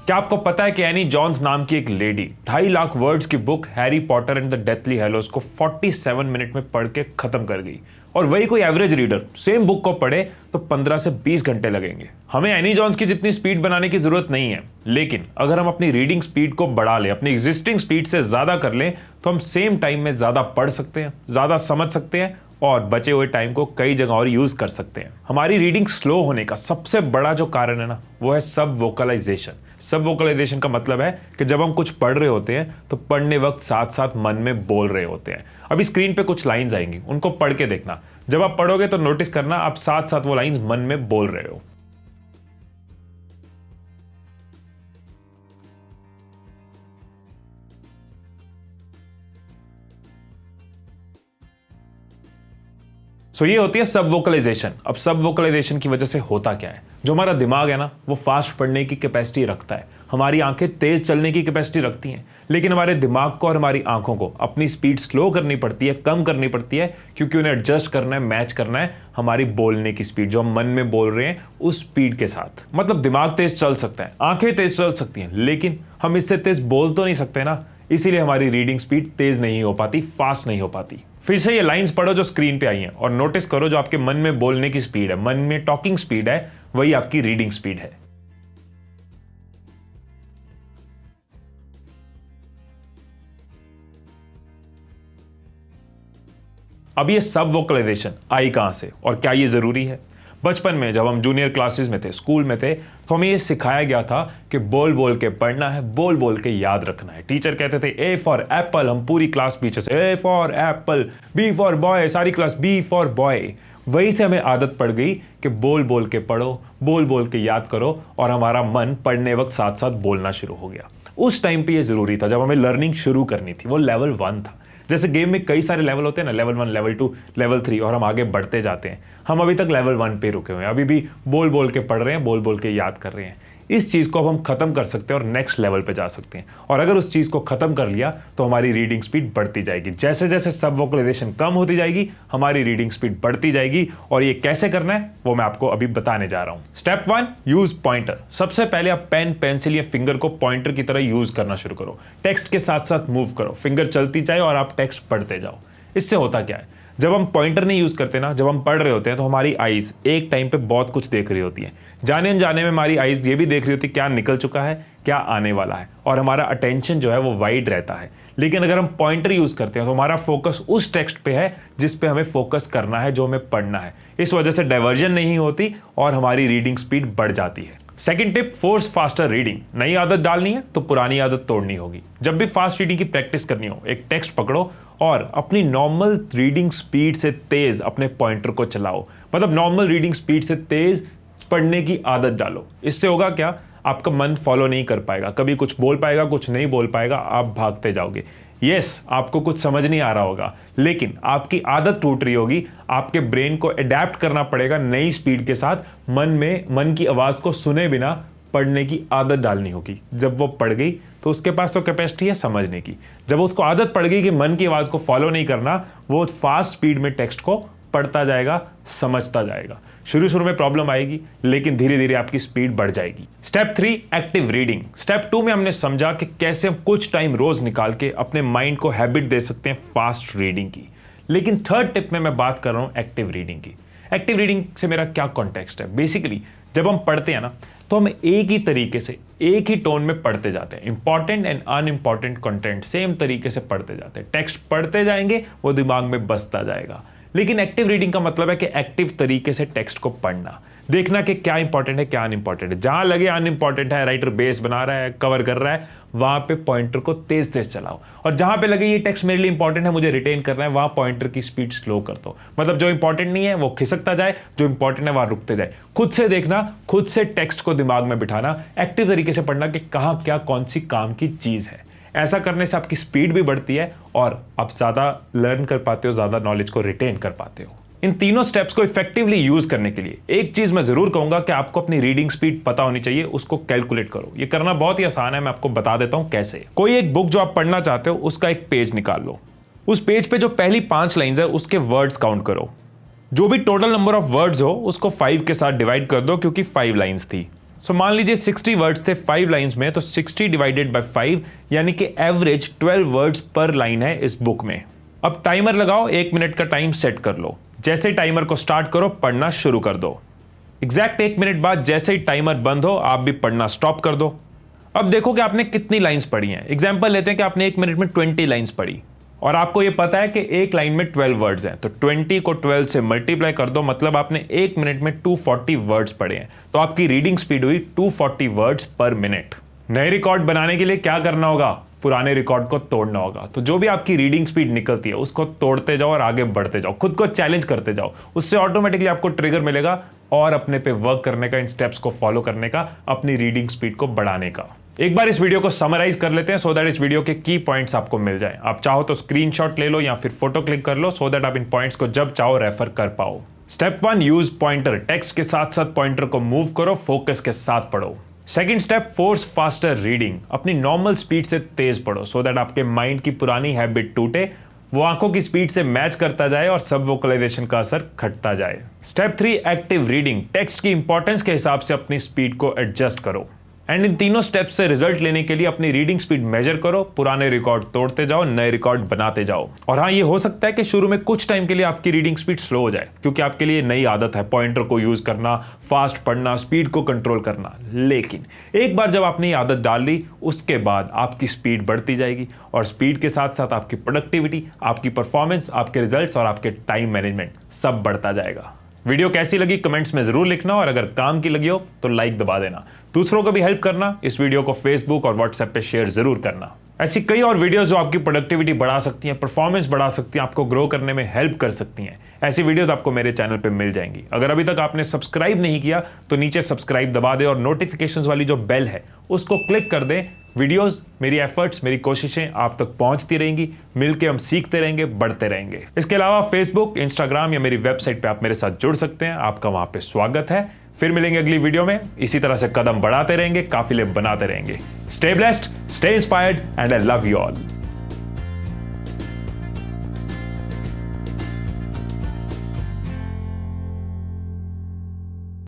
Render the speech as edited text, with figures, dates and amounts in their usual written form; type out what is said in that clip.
क्या आपको पता है कि एनी जॉन्स नाम की एक लेडी 2.5 लाख वर्ड्स की book Harry Potter and the Deathly Hallows को 47 मिनट में पढ़ के खत्म कर गई। और वही कोई एवरेज रीडर सेम बुक को पढ़े तो 15 से 20 घंटे लगेंगे। हमें एनी जॉन्स की जितनी स्पीड बनाने की जरूरत नहीं है, लेकिन अगर हम अपनी रीडिंग स्पीड को बढ़ा लें, अपनी एग्जिस्टिंग स्पीड से ज्यादा कर लें, तो हम सेम टाइम में ज्यादा पढ़ सकते हैं, ज्यादा समझ सकते हैं और बचे हुए टाइम को कई जगह और यूज कर सकते हैं। हमारी रीडिंग स्लो होने का सबसे बड़ा जो कारण है ना, वो है सब वोकलाइजेशन। सब वोकलाइजेशन का मतलब है कि जब हम कुछ पढ़ रहे होते हैं तो पढ़ने वक्त साथ साथ मन में बोल रहे होते हैं। अभी स्क्रीन पे कुछ लाइंस आएंगी, उनको पढ़ के देखना। जब आप पढ़ोगे तो नोटिस करना आप साथ साथ वो लाइंस मन में बोल रहे हो। सो ये होती है सब वोकलाइजेशन। अब सब वोकलाइजेशन की वजह से होता क्या है, जो हमारा दिमाग है ना, वो फास्ट पढ़ने की कैपेसिटी रखता है, हमारी आंखें तेज चलने की कैपेसिटी रखती हैं, लेकिन हमारे दिमाग को और हमारी आंखों को अपनी स्पीड स्लो करनी पड़ती है, कम करनी पड़ती है, क्योंकि उन्हें एडजस्ट करना है, मैच करना है हमारी बोलने की स्पीड, जो हम मन में बोल रहे हैं उस स्पीड के साथ। मतलब दिमाग तेज चल सकता है, आंखें तेज चल सकती हैं, लेकिन हम इससे तेज बोल तो नहीं सकते ना, इसीलिए हमारी रीडिंग स्पीड तेज नहीं हो पाती, फास्ट नहीं हो पाती। फिर से ये लाइंस पढ़ो जो स्क्रीन पे आई हैं और नोटिस करो जो आपके मन में बोलने की स्पीड है, मन में टॉकिंग स्पीड है, वही आपकी रीडिंग स्पीड है। अब ये सब वोकलाइजेशन आई कहां से और क्या ये जरूरी है? बचपन में जब हम जूनियर क्लासेस में थे, स्कूल में थे, तो हमें ये सिखाया गया था कि बोल बोल के पढ़ना है, बोल बोल के याद रखना है। टीचर कहते थे ए फॉर एप्पल, हम पूरी क्लास पीछे से A for apple, B for boy, सारी क्लास बी फॉर बॉय। वही से हमें आदत पड़ गई कि बोल बोल के पढ़ो, बोल बोल के याद करो, और हमारा मन पढ़ने वक्त साथ साथ बोलना शुरू हो गया। उस टाइम पे ये जरूरी था जब हमें लर्निंग शुरू करनी थी, वो लेवल 1 था। जैसे गेम में कई सारे लेवल होते हैं ना, लेवल 1, लेवल 2, लेवल 3, और हम आगे बढ़ते जाते हैं। हम अभी तक लेवल 1 पे रुके हुए हैं, अभी भी बोल बोल के पढ़ रहे हैं, बोल बोल के याद कर रहे हैं। इस चीज को अब हम खत्म कर सकते हैं और नेक्स्ट लेवल पे जा सकते हैं। और अगर उस चीज को खत्म कर लिया तो हमारी रीडिंग स्पीड बढ़ती जाएगी। जैसे जैसे सब वोकलाइजेशन कम होती जाएगी, हमारी रीडिंग स्पीड बढ़ती जाएगी। और ये कैसे करना है वो मैं आपको अभी बताने जा रहा हूं। Step 1, use pointer. सबसे पहले आप पेन, पेंसिल या फिंगर को पॉइंटर की तरह यूज करना शुरू करो। टेक्स्ट के साथ साथ मूव करो, फिंगर चलती जाए और आप टेक्स्ट पढ़ते जाओ। इससे होता क्या है, जब हम पॉइंटर नहीं यूज करते ना, जब हम पढ़ रहे होते हैं तो हमारी आईज एक टाइम पे बहुत कुछ देख रही होती है। जाने अनजाने में हमारी आईज ये भी देख रही होती है क्या निकल चुका है, क्या आने वाला है, और हमारा अटेंशन जो है वो वाइड रहता है। लेकिन अगर हम पॉइंटर यूज करते हैं तो हमारा फोकस उस टेक्स्ट पे है जिस पे हमें फोकस करना है, जो हमें पढ़ना है। इस वजह से डाइवर्जन नहीं होती और हमारी रीडिंग स्पीड बढ़ जाती है। Second tip, force faster reading. नई आदत डालनी है तो पुरानी आदत तोड़नी होगी। जब भी फास्ट रीडिंग की प्रैक्टिस करनी हो, एक टेक्स्ट पकड़ो और अपनी नॉर्मल रीडिंग स्पीड से तेज अपने पॉइंटर को चलाओ। मतलब नॉर्मल रीडिंग स्पीड से तेज पढ़ने की आदत डालो। इससे होगा क्या, आपका मन फॉलो नहीं कर पाएगा, कभी कुछ बोल पाएगा, कुछ नहीं बोल पाएगा, आप भागते जाओगे। यस, आपको कुछ समझ नहीं आ रहा होगा, लेकिन आपकी आदत टूट रही होगी। आपके ब्रेन को अडेप्ट करना पड़ेगा नई स्पीड के साथ। मन की आवाज को सुने बिना पढ़ने की आदत डालनी होगी। जब वो पढ़ गई तो उसके पास तो कैपेसिटी है समझने की। जब उसको आदत पड़ गई कि मन की आवाज को फॉलो नहीं करना, वो फास्ट स्पीड में टेक्स्ट को पढ़ता जाएगा, समझता जाएगा। शुरू शुरू में प्रॉब्लम आएगी, लेकिन धीरे धीरे आपकी स्पीड बढ़ जाएगी। Step 3, active reading. स्टेप 2 में हमने समझा कि कैसे हम कुछ टाइम रोज निकाल के अपने माइंड को हैबिट दे सकते हैं फास्ट रीडिंग की। लेकिन थर्ड टिप में मैं बात कर रहा हूं एक्टिव रीडिंग की। एक्टिव रीडिंग से मेरा क्या कॉन्टेक्स्ट है? बेसिकली जब हम पढ़ते हैं ना, तो हम एक ही तरीके से, एक ही टोन में पढ़ते जाते हैं। Important and unimportant content same तरीके से पढ़ते जाते हैं। टेक्स्ट पढ़ते जाएंगे, वो दिमाग में बसता जाएगा। लेकिन एक्टिव रीडिंग का मतलब है कि एक्टिव तरीके से टेक्स्ट को पढ़ना, देखना कि क्या इंपॉर्टेंट है, क्या अनइंपॉर्टेंट है। जहां लगे अनइंपॉर्टेंट है, राइटर बेस बना रहा है, कवर कर रहा है, वहां पे पॉइंटर को तेज तेज चलाओ। और जहां पे लगे ये टेक्स्ट मेरे लिए इंपॉर्टेंट है, मुझे रिटेन करना है, वहां पॉइंटर की स्पीड स्लो कर दो। मतलब जो इंपॉर्टेंट नहीं है वो खिसकता जाए, जो इंपॉर्टेंट है वहां रुकते जाए। खुद से देखना, खुद से टेक्स्ट को दिमाग में बिठाना, एक्टिव तरीके से पढ़ना कि कहां क्या कौन सी काम की चीज है। ऐसा करने से आपकी स्पीड भी बढ़ती है और आप ज्यादा लर्न कर पाते हो, ज्यादा नॉलेज को रिटेन कर पाते हो। इन तीनों स्टेप्स को इफेक्टिवली यूज करने के लिए एक चीज मैं जरूर कहूंगा कि आपको अपनी रीडिंग स्पीड पता होनी चाहिए, उसको कैलकुलेट करो। ये करना बहुत ही आसान है, मैं आपको बता देता हूं कैसे। कोई एक बुक जो आप पढ़ना चाहते हो उसका एक पेज निकाल लो। उस पेज पे जो पहली 5 लाइंस है उसके वर्ड्स काउंट करो। जो भी टोटल नंबर ऑफ वर्ड्स हो उसको 5 के साथ डिवाइड कर दो, क्योंकि 5 लाइंस थी। सो मान लीजिए 60 वर्ड्स थे 5 लाइंस में, तो 60 डिवाइडेड बाय 5 यानी कि एवरेज 12 वर्ड्स पर लाइन है इस बुक में। अब टाइमर लगाओ, 1 मिनट का टाइम सेट कर लो। जैसे टाइमर को स्टार्ट करो, पढ़ना शुरू कर दो। एग्जैक्ट 1 मिनट बाद जैसे ही टाइमर बंद हो, आप भी पढ़ना स्टॉप कर दो। अब देखो कि आपने कितनी लाइंस पढ़ी हैं। एग्जाम्पल लेते हैं कि आपने 1 मिनट में 20 लाइंस पढ़ी और आपको यह पता है कि एक लाइन में 12 वर्ड्स हैं, तो 20 को 12 से मल्टीप्लाई कर दो, मतलब आपने 1 मिनट में 240 वर्ड्स पढ़े हैं। तो आपकी रीडिंग स्पीड हुई 240 वर्ड्स पर मिनट। नए रिकॉर्ड बनाने के लिए क्या करना होगा? पुराने रिकॉर्ड को तोड़ना होगा। तो जो भी आपकी रीडिंग स्पीड निकलती है उसको तोड़ते जाओ और आगे बढ़ते जाओ, खुद को चैलेंज करते जाओ। उससे ऑटोमेटिकली आपको ट्रिगर मिलेगा और अपने पे वर्क करने का, इन स्टेप्स को फॉलो करने का, अपनी रीडिंग स्पीड को बढ़ाने का। एक बार इस वीडियो को समराइज कर लेते हैं सो दैट इस वीडियो के की पॉइंट्स आपको मिल जाए। आप चाहो तो स्क्रीनशॉट ले लो या फिर फोटो क्लिक कर लो सो दैट आप इन पॉइंट्स को जब चाहो रेफर कर पाओ। Step 1, use pointer. टेक्स्ट के साथ साथ पॉइंटर को मूव करो, फोकस के साथ पढ़ो। Second step, force faster reading. अपनी नॉर्मल स्पीड से तेज पढ़ो सो दैट आपके माइंड की पुरानी हैबिट टूटे, वो आंखों की स्पीड से मैच करता जाए और सब वोकलाइजेशन का असर घटता जाए। Step 3, active reading. टेक्स्ट की इंपॉर्टेंस के हिसाब से अपनी स्पीड को एडजस्ट करो। एंड इन तीनों स्टेप्स से रिजल्ट लेने के लिए अपनी रीडिंग स्पीड मेजर करो, पुराने रिकॉर्ड तोड़ते जाओ, नए रिकॉर्ड बनाते जाओ। और हाँ, ये हो सकता है कि शुरू में कुछ टाइम के लिए आपकी रीडिंग स्पीड स्लो हो जाए, क्योंकि आपके लिए नई आदत है पॉइंटर को यूज करना, फास्ट पढ़ना, स्पीड को कंट्रोल करना। लेकिन एक बार जब आपने ये आदत डाल ली, उसके बाद आपकी स्पीड बढ़ती जाएगी और स्पीड के साथ साथ आपकी प्रोडक्टिविटी, आपकी परफॉर्मेंस, आपके रिजल्ट्स और आपके टाइम मैनेजमेंट सब बढ़ता जाएगा। वीडियो कैसी लगी कमेंट्स में जरूर लिखना और अगर काम की लगी हो तो लाइक दबा देना। दूसरों को भी हेल्प करना, इस वीडियो को फेसबुक और व्हाट्सएप पे शेयर जरूर करना। ऐसी कई और वीडियोस जो आपकी प्रोडक्टिविटी बढ़ा सकती हैं, परफॉर्मेंस बढ़ा सकती हैं, आपको ग्रो करने में हेल्प कर सकती हैं, ऐसी वीडियोस आपको मेरे चैनल पे मिल जाएंगी। अगर अभी तक आपने सब्सक्राइब नहीं किया तो नीचे सब्सक्राइब दबा दे और नोटिफिकेशंस वाली जो बेल है उसको क्लिक कर दे। वीडियोस, मेरी एफर्ट्स, मेरी कोशिशें आप तक पहुंचती रहेंगी, मिलके हम सीखते रहेंगे, बढ़ते रहेंगे। इसके अलावा फेसबुक, इंस्टाग्राम या मेरी वेबसाइट पे आप मेरे साथ जुड़ सकते हैं, आपका वहां पे स्वागत है। फिर मिलेंगे अगली वीडियो में, इसी तरह से कदम बढ़ाते रहेंगे, काफिले बनाते रहेंगे। Stay blessed, stay inspired and I love you all.